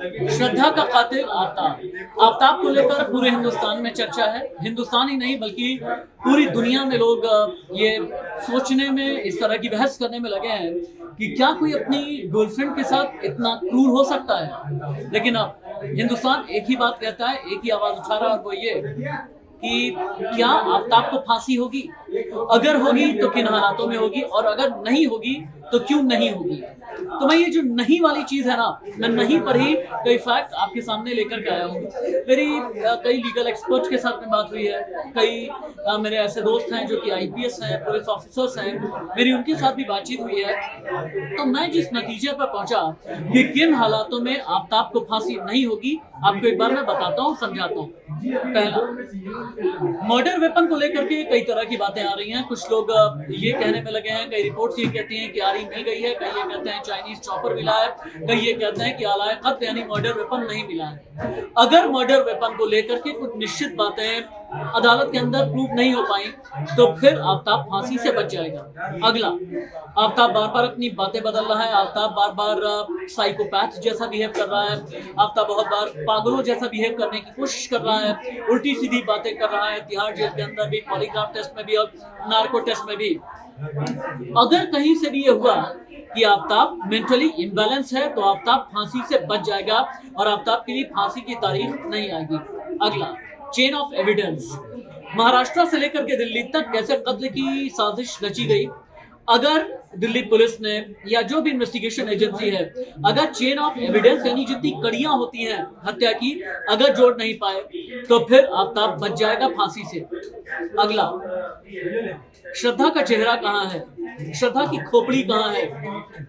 श्रद्धा का कातिल आफ्ताब। आफ्ताब को लेकर पूरे हिंदुस्तान में चर्चा है। हिंदुस्तान ही नहीं बल्कि पूरी दुनिया में लोग ये सोचने में, इस तरह की बहस करने में लगे हैं कि क्या कोई अपनी गर्लफ्रेंड के साथ इतना क्रूर हो सकता है। लेकिन अब हिंदुस्तान एक ही बात कहता है, एक ही आवाज उठा रहा है, और वो ये कि क्या आफ्ताब को फांसी होगी? अगर होगी तो किन हालातों में होगी, और अगर नहीं होगी तो क्यों नहीं होगी? तो मैं ये जो नहीं वाली चीज है ना, मैं नहीं पर ही कई फैक्ट आपके सामने लेकर के आया हूँ। मेरी कई लीगल एक्सपर्ट्स के साथ में बात हुई है। कई मेरे ऐसे दोस्त हैं जो कि आईपीएस हैं, पुलिस ऑफिसर्स हैं, मेरी उनके साथ भी बातचीत हुई है। तो मैं जिस नतीजे पर पहुंचा कि किन हालातों में आफ्ताब को फांसी नहीं होगी, आपको एक बार मैं बताता हूँ, समझाता हूँ। पहला, मर्डर वेपन को लेकर के कई तरह की बातें आ रही हैं। कुछ लोग ये कहने में लगे हैं, कई रिपोर्ट्स ये कहती हैं कि आरी मिल गई है, कई ये कहते हैं चाइनीज चॉपर मिला है, कई ये कहते हैं कि आलाए कत्ल यानी मर्डर वेपन नहीं मिला है। अगर मर्डर वेपन को लेकर के कुछ निश्चित बातें अदालत के अंदर प्रूव नहीं हो पाई तो फिर आफ्ताब फांसी से बच जाएगा। अगला, आफ्ताब बार बार अपनी बातें बदल रहा है, आफ्ताब बार बार साइकोपैथ जैसा बिहेव कर रहा है, आफ्ताब बहुत बार पागलों जैसा बिहेव करने की कोशिश कर रहा है, उल्टी सीधी बातें कर रहा है, तिहाड़ जेल के अंदर भी, पॉलीग्राफ टेस्ट में भी और नार्को टेस्ट में भी। अगर कहीं से भी ये हुआ कि आफ्ताब मेंटली इम्बैलेंस है तो आफ्ताब फांसी से बच जाएगा और आफ्ताब के लिए फांसी की तारीख नहीं आएगी। अगला, चेन ऑफ एविडेंस। महाराष्ट्र से लेकर के दिल्ली तक कैसे कत्ल की साजिश रची गई। अगर दिल्ली पुलिस ने या जो भी इन्वेस्टिगेशन एजेंसी है, अगर चेन ऑफ एविडेंस यानी जितनी कड़ियां होती हैं हत्या की, अगर जोड़ नहीं पाए तो फिर आफ्ताब बच जाएगा फांसी से। अगला, श्रद्धा का चेहरा कहाँ है? श्रद्धा की खोपड़ी कहाँ है?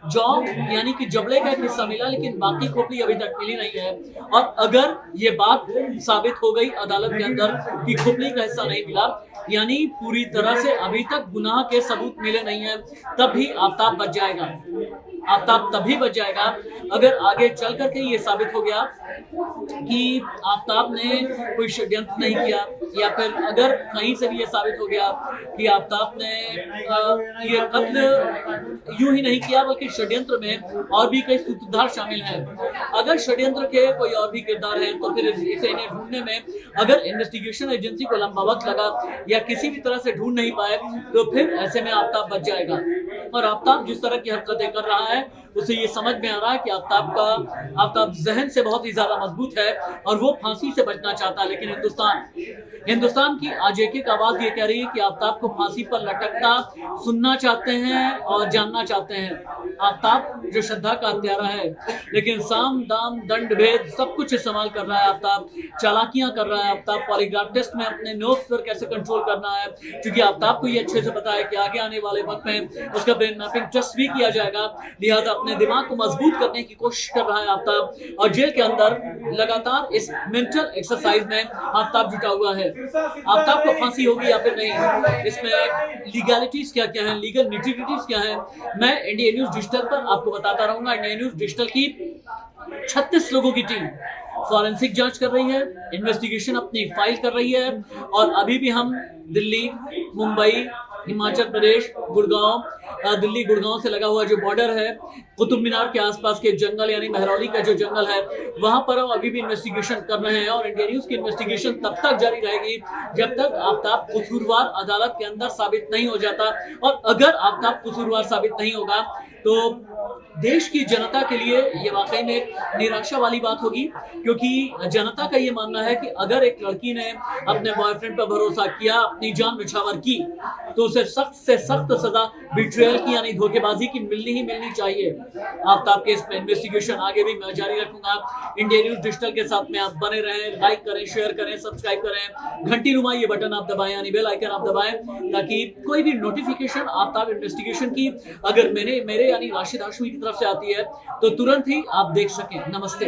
जॉ यानी कि जबड़े का एक हिस्सा मिला, लेकिन बाकी खोपड़ी अभी तक मिली नहीं है। और अगर ये बात साबित हो गई अदालत के अंदर कि खोपड़ी का हिस्सा नहीं मिला, यानी पूरी तरह से अभी तक गुनाह के सबूत मिले नहीं है, तब भी आफ्ताब बच जाएगा। आफ्ताब तभी बच जाएगा अगर आगे चल करके ये साबित हो गया कि आफ्ताब ने कोई षड्यंत्र नहीं किया, या फिर अगर कहीं से भी ये साबित हो गया कि आफ्ताब ने ये कत्ल यूं ही नहीं किया बल्कि षड्यंत्र में और भी कई सूत्रधार शामिल हैं। अगर षड्यंत्र के कोई और भी किरदार हैं तो फिर इसे इन्हें ढूंढने में अगर इन्वेस्टिगेशन एजेंसी को लंबा वक्त लगा या किसी भी तरह से ढूंढ नहीं पाए तो फिर ऐसे में आफ्ताब बच जाएगा। और आफ्ताब जिस तरह की हरकतें कर रहा है उसे ये समझ में आ रहा है कि आफ्ताब जहन से बहुत ही ज्यादा मजबूत है और वो फांसी से बचना चाहता है। लेकिन हिंदुस्तान की आज एक आवाज ये कह रही है कि आफ्ताब को फांसी पर लटकता सुनना चाहते हैं और जानना चाहते हैं। आफ्ताब जो श्रद्धा का हत्यारा है, लेकिन साम दाम दंड भेद सब कुछ इस्तेमाल कर रहा है। आफ्ताब चालाकियां कर रहा है। आफ्ताब पॉलीग्राफ टेस्ट में अपने नोट्स पर कैसे कंट्रोल करना है, क्योंकि आफ्ताब को ये अच्छे से पता है कि आगे आने वाले वक्त में उसका ब्रेन मैपिंग टेस्ट भी किया जाएगा। लिहाजा अपने दिमाग को मजबूत करने की कोशिश कर रहा है आफ्ताब, और जेल के अंदर लगातार इस मेंटल एक्सरसाइज में आफ्ताब जुटा हुआ है। आफ्ताब को फांसी होगी या फिर नहीं, इसमें लीगैलिटीज क्या क्या है, लीगल निटिग्रिटीज क्या है, मैं इंडिया न्यूज डिजिटल पर आपको बताता रहूंगा। इंडिया न्यूज डिजिटल की 36 लोगों की टीम फॉरेंसिक जांच कर रही है, इन्वेस्टिगेशन अपनी फाइल कर रही है, और अभी भी हम दिल्ली, मुंबई, हिमाचल प्रदेश, गुड़गांव, दिल्ली गुड़गांव से लगा हुआ जो बॉर्डर है, कुतुब मीनार के आसपास के जंगल यानी महरौली का जो जंगल है, वहां पर हम अभी भी इन्वेस्टिगेशन कर रहे हैं। और इंडिया न्यूज की इन्वेस्टिगेशन तब तक जारी रहेगी जब तक आफ्ताब कसूरवार अदालत के अंदर साबित नहीं हो जाता। और अगर आफ्ताब कसूरवार साबित नहीं होगा तो देश की जनता के लिए ये वाकई में एक निराशा वाली बात होगी, क्योंकि जनता का ये मानना है कि अगर एक लड़की ने अपने बॉयफ्रेंड पर भरोसा किया, अपनी जान निछावर की, तो उसे सख्त से सख्त सजा बिट्रेयल की यानी धोखेबाजी की मिलनी ही मिलनी चाहिए। आफ्ताब केस में इन्वेस्टिगेशन आगे भी मैं जारी रखूंगा। इंडिया न्यूज डिजिटल के साथ में आप बने रहें, लाइक करें, शेयर करें, सब्सक्राइब करें, घंटी नुमा ये बटन आप दबाएं यानी बेल आइकन आप दबाएं, ताकि कोई भी नोटिफिकेशन आफ्ताब इन्वेस्टिगेशन की अगर मेरे यानी राशिद हाशमी की तरफ से आती है तो तुरंत ही आप देख सकें। नमस्ते।